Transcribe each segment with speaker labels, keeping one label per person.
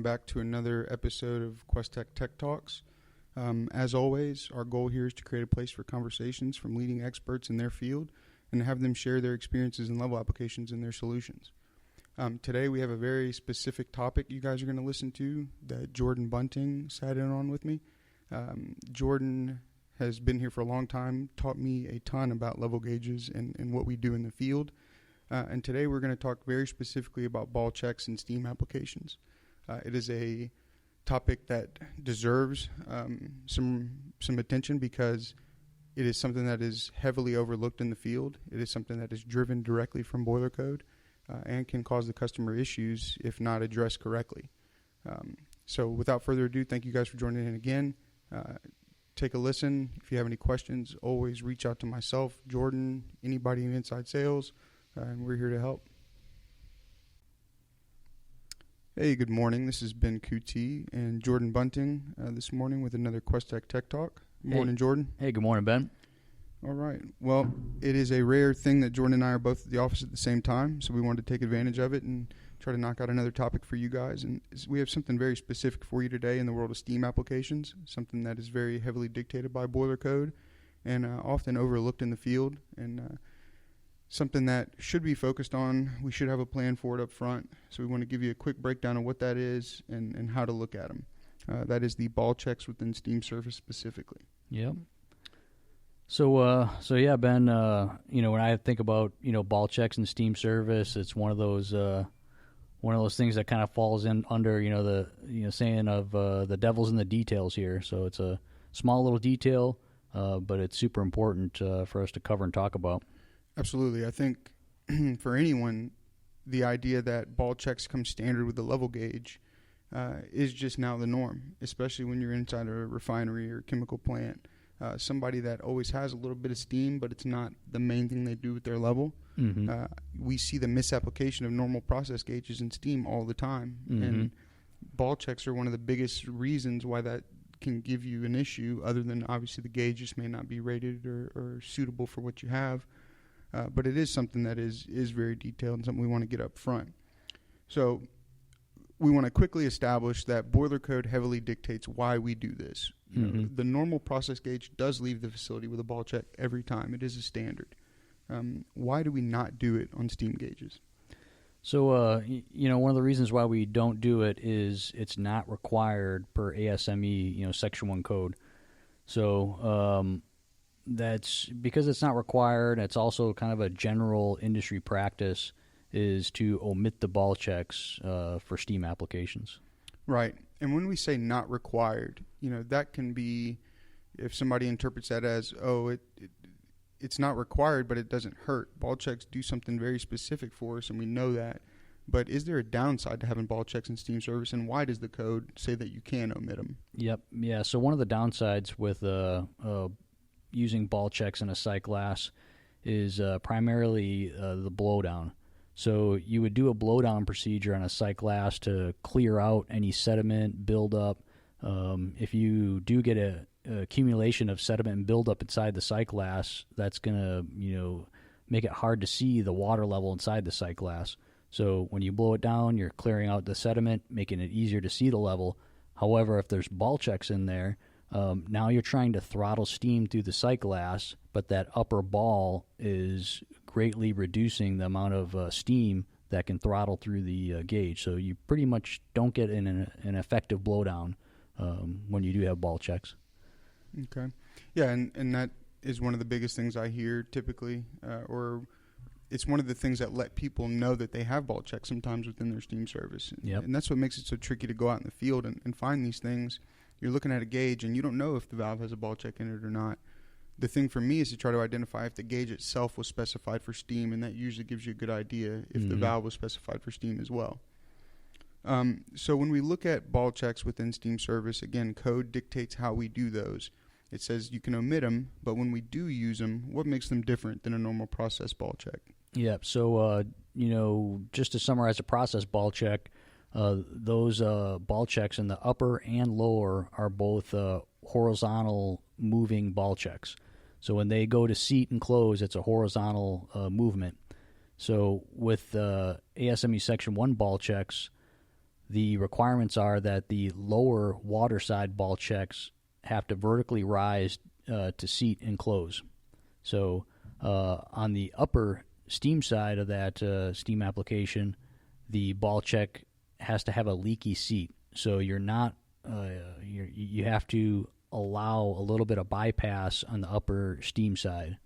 Speaker 1: back to another episode of Questtec Tech Talks. As always, our goal here is to create a place for conversations from leading experts in their field and have them share their experiences and level applications in their solutions. Today we have a very specific topic you guys are going to listen to that Jordan Bunting sat in on with me. Jordan has been here for a long time, taught me a ton about level gauges and what we do in the field. And today we're going to talk very specifically about ball checks and steam applications. It is a topic that deserves some attention because it is something that is heavily overlooked in the field. It is something that is driven directly from boiler code and can cause the customer issues if not addressed correctly. So without further ado, thank you guys for joining in again. Take a listen. If you have any questions, always reach out to myself, Jordan, anybody in inside sales, and we're here to help. Hey, good morning. This has been Coutee and Jordan Bunting this morning with another Questtec Tech Talk. Good morning, Jordan.
Speaker 2: Hey, good morning, Ben.
Speaker 1: All right. Well, it is a rare thing that Jordan and I are both at the office at the same time, so we wanted to take advantage of it and try to knock out another topic for you guys. And we have something very specific for you today in the world of steam applications, something that is very heavily dictated by boiler code and often overlooked in the field, and something that should be focused on. We should have a plan for it up front. So we want to give you a quick breakdown of what that is and how to look at them. That is the ball checks within steam service specifically.
Speaker 2: Yep. So yeah, Ben, when I think about, ball checks and steam service, it's one of those things that kind of falls in under, the saying of the devil's in the details here. So it's a small little detail, but it's super important for us to cover and talk about.
Speaker 1: Absolutely. I think for anyone, the idea that ball checks come standard with the level gauge is just now the norm, especially when you're inside a refinery or chemical plant. Somebody that always has a little bit of steam, but it's not the main thing they do with their level. Mm-hmm. We see the misapplication of normal process gauges in steam all the time. Mm-hmm. And ball checks are one of the biggest reasons why that can give you an issue, other than obviously the gauge just may not be rated or suitable for what you have. But it is something that is very detailed and something we want to get up front. So we want to quickly establish that boiler code heavily dictates why we do this. Mm-hmm. The normal process gauge does leave the facility with a ball check every time. It is a standard. Why do we not do it on steam gauges?
Speaker 2: So, one of the reasons why we don't do it is it's not required per ASME, Section 1 code. So that's because it's not required. It's also kind of a general industry practice is to omit the ball checks for steam applications.
Speaker 1: Right. And when we say not required, that can be, if somebody interprets that as, it's not required, but it doesn't hurt. Ball checks do something very specific for us, and we know that. But is there a downside to having ball checks in steam service, and why does the code say that you can omit them?
Speaker 2: Yep. Yeah. So one of the downsides with using ball checks in a sight glass is primarily the blowdown. So you would do a blowdown procedure on a sight glass to clear out any sediment buildup. If you do get a accumulation of sediment and buildup inside the sight glass, that's going to make it hard to see the water level inside the sight glass. So when you blow it down, you're clearing out the sediment, making it easier to see the level. However, if there's ball checks in there, now you're trying to throttle steam through the sight glass, but that upper ball is greatly reducing the amount of steam that can throttle through the gauge. So you pretty much don't get an effective blowdown when you do have ball checks.
Speaker 1: Okay. Yeah, and that is one of the biggest things I hear typically, or it's one of the things that let people know that they have ball checks sometimes within their steam service.
Speaker 2: Yep.
Speaker 1: And that's what makes it so tricky to go out in the field and find these things. You're looking at a gauge, and you don't know if the valve has a ball check in it or not. The thing for me is to try to identify if the gauge itself was specified for steam, and that usually gives you a good idea if the valve was specified for steam as well. So when we look at ball checks within steam service, again, code dictates how we do those. It says you can omit them, but when we do use them, what makes them different than a normal process ball check?
Speaker 2: Yep. So, just to summarize a process ball check, those ball checks in the upper and lower are both horizontal moving ball checks. So when they go to seat and close, it's a horizontal movement. So with ASME Section 1 ball checks, the requirements are that the lower water side ball checks have to vertically rise to seat and close. So on the upper steam side of that steam application, the ball check has to have a leaky seat. So you're not you have to allow a little bit of bypass on the upper steam side.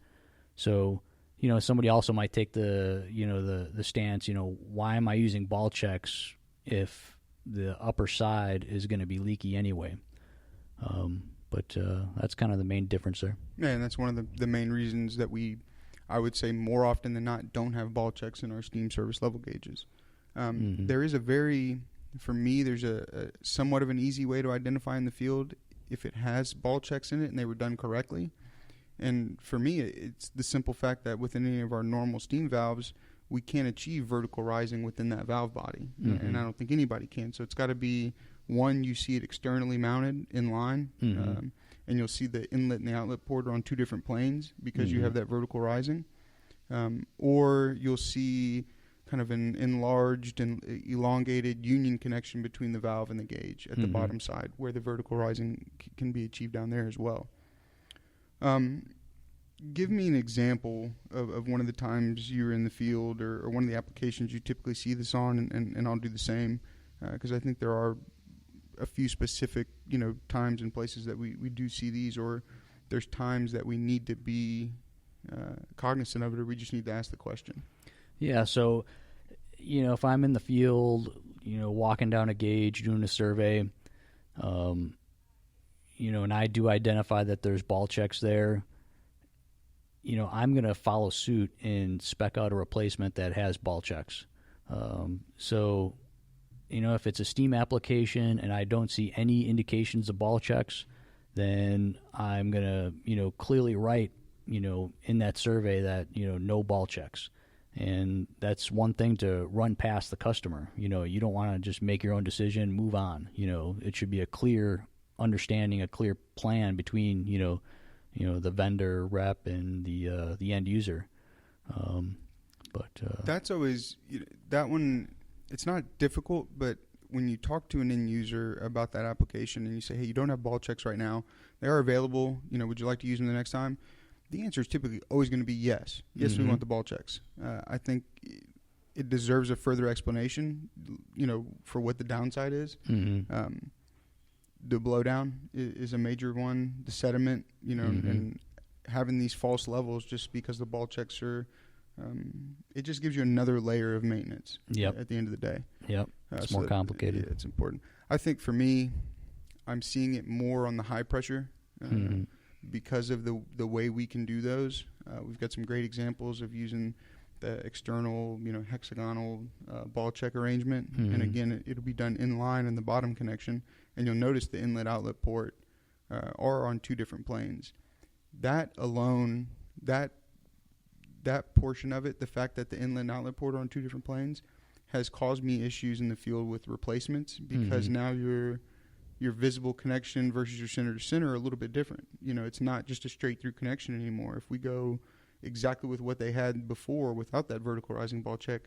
Speaker 2: So somebody also might take the stance, why am I using ball checks if the upper side is going to be leaky anyway? But that's kind of the main difference there.
Speaker 1: Yeah, and that's one of the main reasons that I would say more often than not, don't have ball checks in our steam service level gauges. There is for me, there's a somewhat of an easy way to identify in the field if it has ball checks in it and they were done correctly. And for me, it's the simple fact that within any of our normal steam valves, we can't achieve vertical rising within that valve body. And I don't think anybody can. So it's got to be, one, you see it externally mounted in line, and you'll see the inlet and the outlet port are on two different planes because you have that vertical rising. Or you'll see kind of an enlarged and elongated union connection between the valve and the gauge at the bottom side where the vertical rising can be achieved down there as well. Give me an example of one of the times you were in the field or one of the applications you typically see this on, and I'll do the same because I think there are a few specific times and places that we do see these, or there's times that we need to be cognizant of it, or we just need to ask the question.
Speaker 2: Yeah, so if I'm in the field, walking down a gauge, doing a survey, and I do identify that there's ball checks there, I'm going to follow suit and spec out a replacement that has ball checks. So, if it's a steam application and I don't see any indications of ball checks, then I'm going to, clearly write, in that survey that, no ball checks. And that's one thing to run past the customer. You don't want to just make your own decision, move on. It should be a clear understanding, a clear plan between, the vendor rep and the end user.
Speaker 1: That's always that one. It's not difficult, but when you talk to an end user about that application and you say, "Hey, you don't have ball checks right now. They are available. Would you like to use them the next time?" The answer is typically always going to be yes. Yes, we want the ball checks. I think it deserves a further explanation, for what the downside is. The blowdown is a major one. The sediment, and having these false levels just because the ball checks are, it just gives you another layer of maintenance at the end of the day.
Speaker 2: Yep, it's more complicated.
Speaker 1: It's important. I think for me, I'm seeing it more on the high pressure because of the way we can do those. We've got some great examples of using the external, hexagonal ball check arrangement. And again, it'll be done in line in the bottom connection. And you'll notice the inlet outlet port are on two different planes. That alone, that portion of it, the fact that the inlet and outlet port are on two different planes, has caused me issues in the field with replacements because now your visible connection versus your center to center are a little bit different. It's not just a straight through connection anymore. If we go exactly with what they had before without that vertical rising ball check,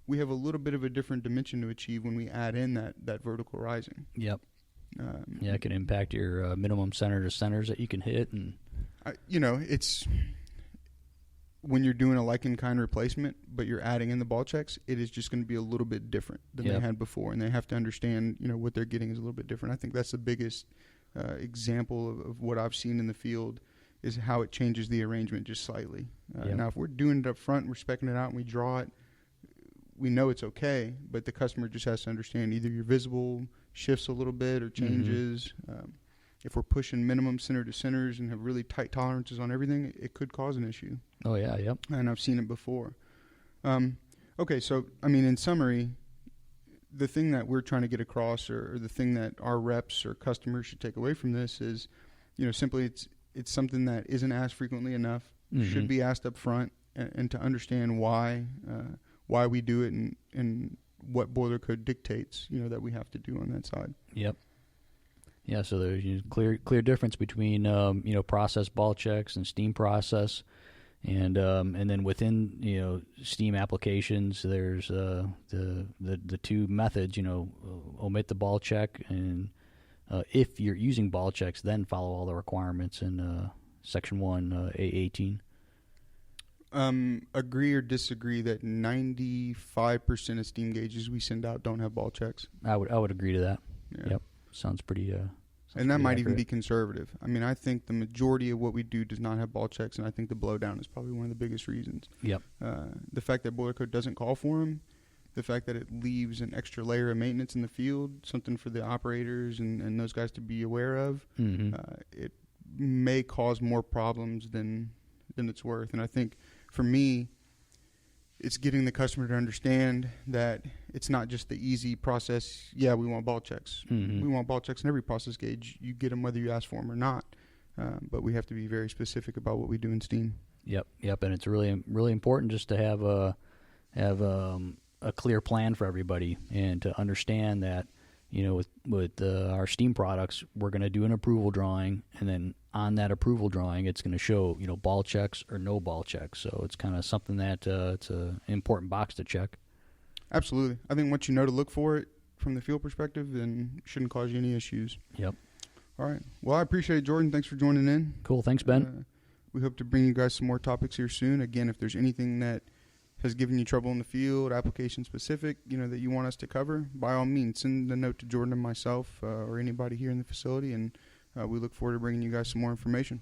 Speaker 1: we have a little bit of a different dimension to achieve when we add in that vertical rising.
Speaker 2: Yep. It can impact your minimum center to centers that you can hit, and
Speaker 1: it's when you're doing a like in kind replacement, but you're adding in the ball checks, it is just going to be a little bit different than they had before, and they have to understand what they're getting is a little bit different. I think that's the biggest example of what I've seen in the field is how it changes the arrangement just slightly. Now, if we're doing it up front, we're speccing it out, and we draw it, we know it's okay, but the customer just has to understand either your visible shifts a little bit or changes. If we're pushing minimum center to centers and have really tight tolerances on everything, it could cause an issue.
Speaker 2: Oh, yeah, yep.
Speaker 1: And I've seen it before. Okay, so, in summary, the thing that we're trying to get across or the thing that our reps or customers should take away from this is, simply it's something that isn't asked frequently enough, should be asked up front, and to understand why we do it and what boiler code dictates, that we have to do on that side.
Speaker 2: Yep. Yeah, so there's clear difference between process ball checks and steam process, And then within steam applications, there's the two methods. Omit the ball check, and if you're using ball checks, then follow all the requirements in Section 1 A18.
Speaker 1: Agree or disagree that 95% of steam gauges we send out don't have ball checks?
Speaker 2: I would agree to that.
Speaker 1: Yeah.
Speaker 2: Yep, sounds pretty.
Speaker 1: And that might even
Speaker 2: accurate.
Speaker 1: be conservative. I mean, I think the majority of what we do does not have ball checks, and I think the blowdown is probably one of the biggest reasons.
Speaker 2: Yep.
Speaker 1: The fact that boiler code doesn't call for them, the fact that it leaves an extra layer of maintenance in the field, something for the operators and those guys to be aware of, it may cause more problems than it's worth. And I think for me, it's getting the customer to understand that it's not just the easy process. Yeah, we want ball checks. We want ball checks in every process gauge. You get them whether you ask for them or not. But we have to be very specific about what we do in steam. Yep.
Speaker 2: And it's really, really important just to have a clear plan for everybody, and to understand that with our steam products, we're going to do an approval drawing, and then on that approval drawing, it's going to show ball checks or no ball checks. So it's kind of something that it's an important box to check.
Speaker 1: Absolutely. I think once you know to look for it from the field perspective, then it shouldn't cause you any issues.
Speaker 2: Yep.
Speaker 1: All right. Well, I appreciate it, Jordan. Thanks for joining in.
Speaker 2: Cool. Thanks, Ben.
Speaker 1: We hope to bring you guys some more topics here soon. Again, if there's anything that has given you trouble in the field, application specific, that you want us to cover, by all means, send a note to Jordan and myself or anybody here in the facility, and we look forward to bringing you guys some more information.